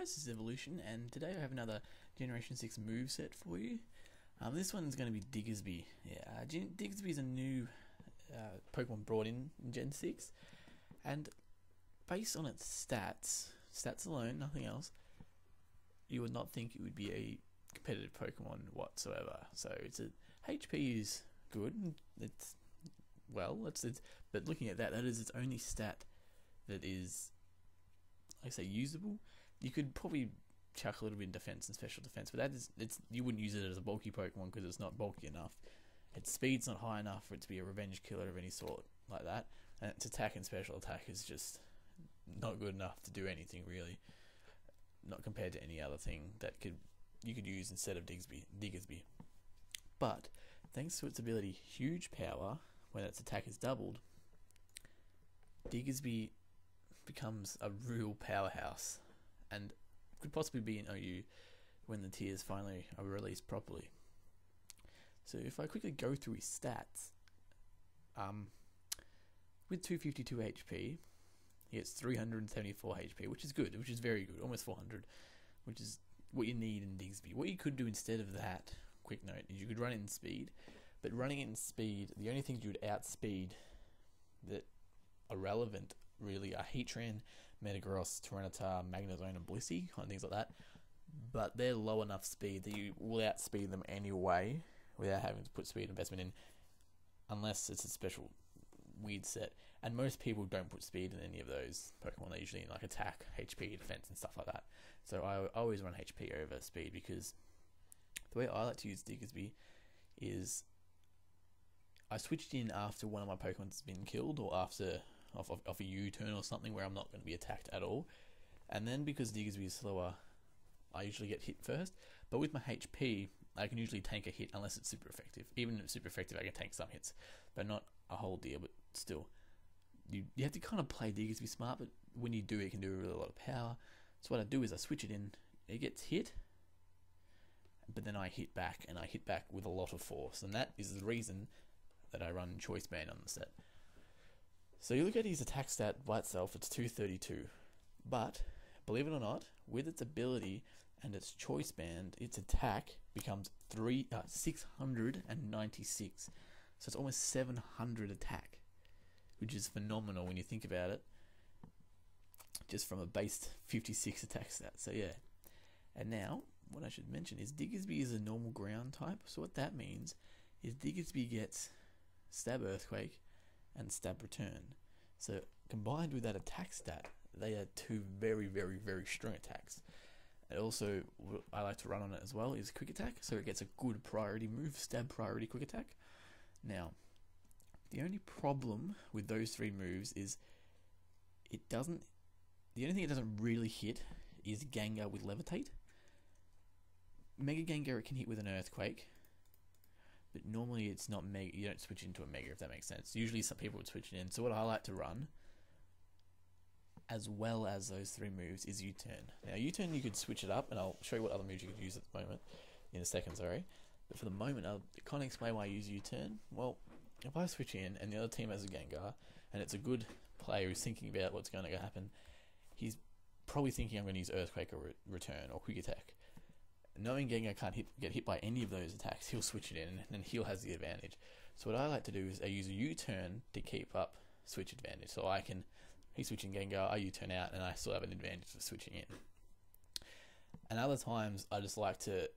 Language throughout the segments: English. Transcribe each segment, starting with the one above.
guys, this is Evolution, and today I have another Generation 6 moveset for you. This one's going to be Diggersby. Diggersby is a new Pokemon brought in Gen 6, and based on its stats alone, nothing else, you would not think it would be a competitive Pokemon whatsoever. So its HP is good, but looking at that is its only stat that is, like I say, usable. You could probably chuck a little bit in defense and special defense, but you wouldn't use it as a bulky Pokemon because it's not bulky enough. Its speed's not high enough for it to be a revenge killer of any sort like that, and its attack and special attack is just not good enough to do anything really. Not compared to any other thing that you could use instead of Diggersby. But thanks to its ability Huge Power, when its attack is doubled, Diggersby becomes a real powerhouse and could possibly be in OU when the tiers finally are released properly. So if I quickly go through his stats, with 252 HP, he gets 374 HP, which is good, which is very good, almost 400, which is what you need in Diggersby. What you could do instead of that, quick note, is you could run it in speed, but running it in speed, the only things you would outspeed that are relevant really are Heatran, Metagross, Tyranitar, Magnezone and Blissey, kind of things like that, but they're low enough speed that you will outspeed them anyway without having to put speed investment in, unless it's a special weird set. And most people don't put speed in any of those Pokemon. They usually in like attack, HP, defense and stuff like that. So I always run HP over speed, because the way I like to use Diggersby is I switched in after one of my Pokemon's been killed, or after off a U-turn or something where I'm not going to be attacked at all. And then because Diggersby is slower, I usually get hit first. But with my HP, I can usually tank a hit unless it's super effective. Even if it's super effective, I can tank some hits, but not a whole deal. But still, you have to kind of play Diggersby smart, but when you do, it can do a lot of power. So what I do is I switch it in, it gets hit, but then I hit back, and I hit back with a lot of force. And that is the reason that I run Choice Band on the set. So you look at his attack stat by itself, it's 232. But, believe it or not, with its ability and its Choice Band, its attack becomes 696. So it's almost 700 attack, which is phenomenal when you think about it, just from a base 56 attack stat. So yeah. And now, what I should mention is Diggersby is a normal ground type. So what that means is Diggersby gets Stab Earthquake and Stab Return. So combined with that attack stat, they are two very, very, very strong attacks. And also, what I like to run on it as well is Quick Attack, so it gets a good priority move, Stab priority Quick Attack. Now, the only problem with those three moves is the only thing it doesn't really hit is Gengar with Levitate. Mega Gengar it can hit with an Earthquake, but normally it's not Mega. You don't switch into a Mega, if that makes sense. Usually some people would switch it in. So what I like to run, as well as those three moves, is U-turn. Now U-turn you could switch it up, and I'll show you what other moves you could use at the moment, in a second, sorry. But for the moment, I'll kind of explain why I use U-turn. Well, if I switch in, and the other team has a Gengar, and it's a good player who's thinking about what's going to happen, he's probably thinking I'm going to use Earthquake or Return or Quick Attack. Knowing Gengar can't get hit by any of those attacks, he'll switch it in, and then he'll has the advantage. So what I like to do is I use a U-turn to keep up switch advantage. So he's switching Gengar, I U-turn out, and I still have an advantage for switching in. And other times, I just like to,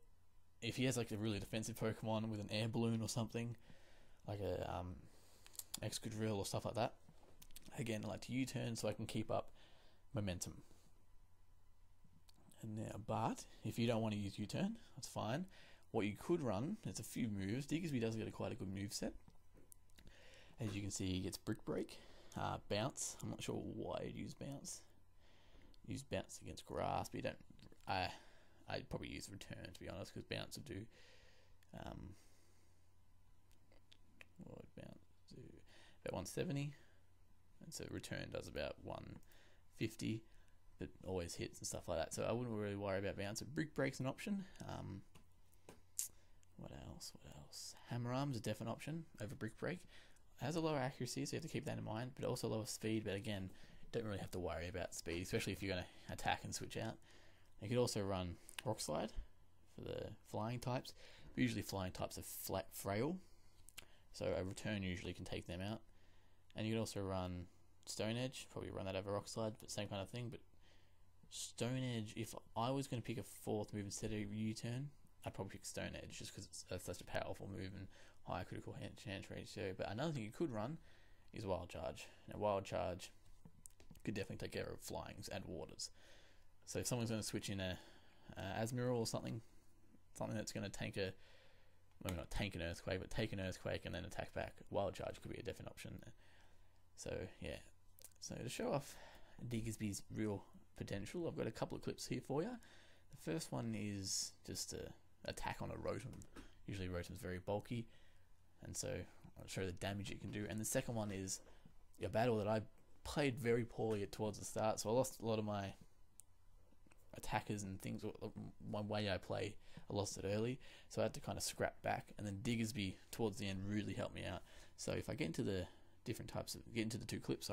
if he has like a really defensive Pokemon with an air balloon or something, like a Excadrill or stuff like that, again, I like to U-turn so I can keep up momentum. And now, but if you don't want to use U-turn, that's fine. What you could run, there's a few moves. Diggersby does get quite a good move set. As you can see, he gets Brick Break, Bounce. I'm not sure why you'd use Bounce. Use Bounce against Grass, but you don't. I'd probably use Return, to be honest, because Bounce would do. What would Bounce do? About 170, and so Return does about 150. But always hits and stuff like that. So I wouldn't really worry about Bounce. Brick Break's an option. What else? Hammer Arm's a definite option over Brick Break. It has a lower accuracy, so you have to keep that in mind, but also lower speed. But again, don't really have to worry about speed, especially if you're going to attack and switch out. You could also run Rock Slide for the flying types, but usually flying types are flat frail, so a return usually can take them out. And you could also run Stone Edge, probably run that over Rock Slide, but same kind of thing. But Stone Edge, if I was going to pick a fourth move instead of U-turn, I'd probably pick Stone Edge just because it's such a powerful move and high critical chance ratio. But another thing you could run is Wild Charge. Now Wild Charge could definitely take care of flyings and waters. So if someone's going to switch in a Azmiral or something that's going to tank maybe not tank an Earthquake, but take an Earthquake and then attack back, Wild Charge could be a definite option there. So yeah, so to show off Diggersby's real potential, I've got a couple of clips here for you. The first one is just an attack on a Rotom. Usually Rotom's very bulky, and so I'll show the damage it can do. And the second one is a battle that I played very poorly towards the start, so I lost a lot of my attackers and things. My way I play, I lost it early, so I had to kind of scrap back, and then Diggersby towards the end really helped me out. So if I get into the two clips,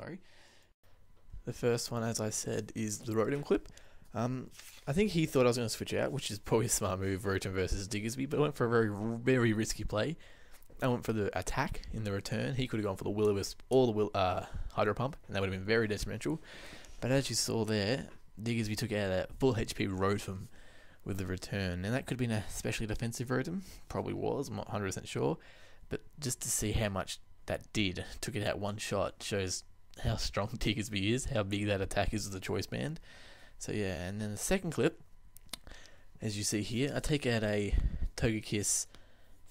the first one, as I said, is the Rotom clip. I think he thought I was going to switch out, which is probably a smart move, Rotom versus Diggersby, but I went for a very, very risky play. I went for the attack in the return. He could have gone for the Will-O-Wisp or the Hydro Pump, and that would have been very detrimental. But as you saw there, Diggersby took out that full HP Rotom with the return, and that could have been a specially defensive Rotom. Probably was, I'm not 100% sure. But just to see how much that took it out one shot, shows how strong Diggersby is, how big that attack is with the choice band. So yeah, and then the second clip, as you see here, I take out a Togekiss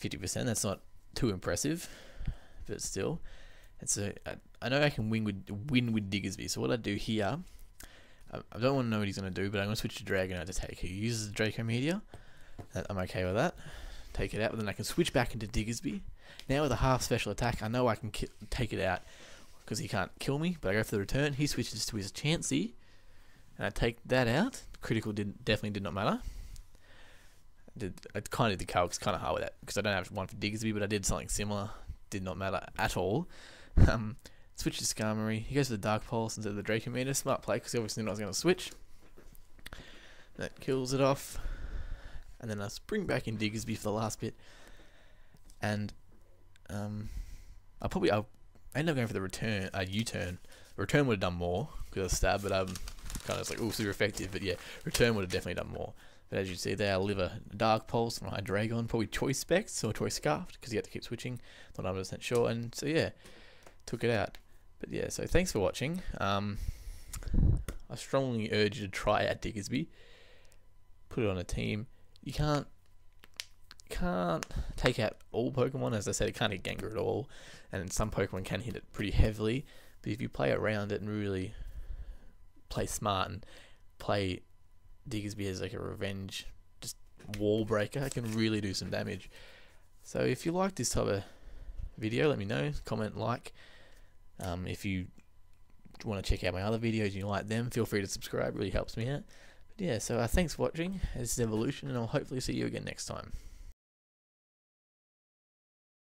50%. That's not too impressive, but still. And so I know I can win with Diggersby. So what I do here, I don't want to know what he's going to do, but I'm going to switch to Dragonite to take. He uses the Draco Meteor. I'm okay with that. Take it out, but then I can switch back into Diggersby. Now with a half special attack, I know I can take it out because he can't kill me, but I go for the return. He switches to his Chansey, and I take that out. Critical definitely did not matter. I kind of did the calc. It's kind of hard with that because I don't have one for Diggersby, but I did something similar. Did not matter at all. Switch to Skarmory. He goes to the Dark Pulse instead of the Draco Meteor. Smart play because he obviously knew I was going to switch. That kills it off. And then I spring back in Diggersby for the last bit. And I ended up going for the return, U-turn. Return would have done more because of stab, but kind of like, oh, super effective. But yeah, return would have definitely done more. But as you see there, I'll live a Dark Pulse on Hydreigon, probably Choice Specs or Choice Scarf because you have to keep switching. Not 100% sure. And so yeah, took it out. But yeah, so thanks for watching. I strongly urge you to try out Diggersby. Put it on a team. You can't take out all Pokemon. As I said, it can't hit Gengar at all, and some Pokemon can hit it pretty heavily. But if you play around it and really play smart and play Diggersby as like a revenge, just wall breaker, it can really do some damage. So if you like this type of video, let me know. Comment, like. If you want to check out my other videos and you like them, feel free to subscribe. It really helps me out. But yeah, so thanks for watching. This is Evolution, and I'll hopefully see you again next time.